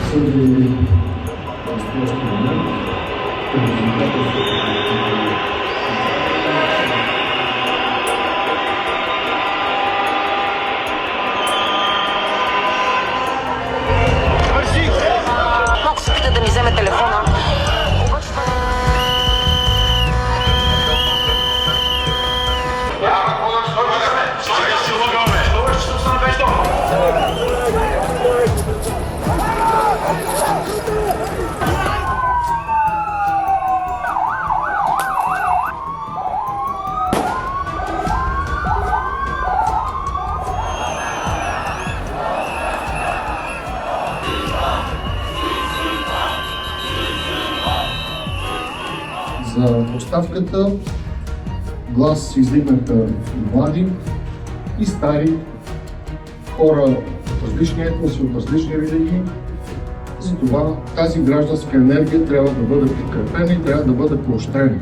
обсъдили настоящия момент, предизвикателството. Малко се пита да ми вземе телефона. За оставката глас издигнаха млади и стари, хора от различни етноси, от различни религии. Затова тази гражданска енергия трябва да бъде подкрепена и трябва да бъде поощрена.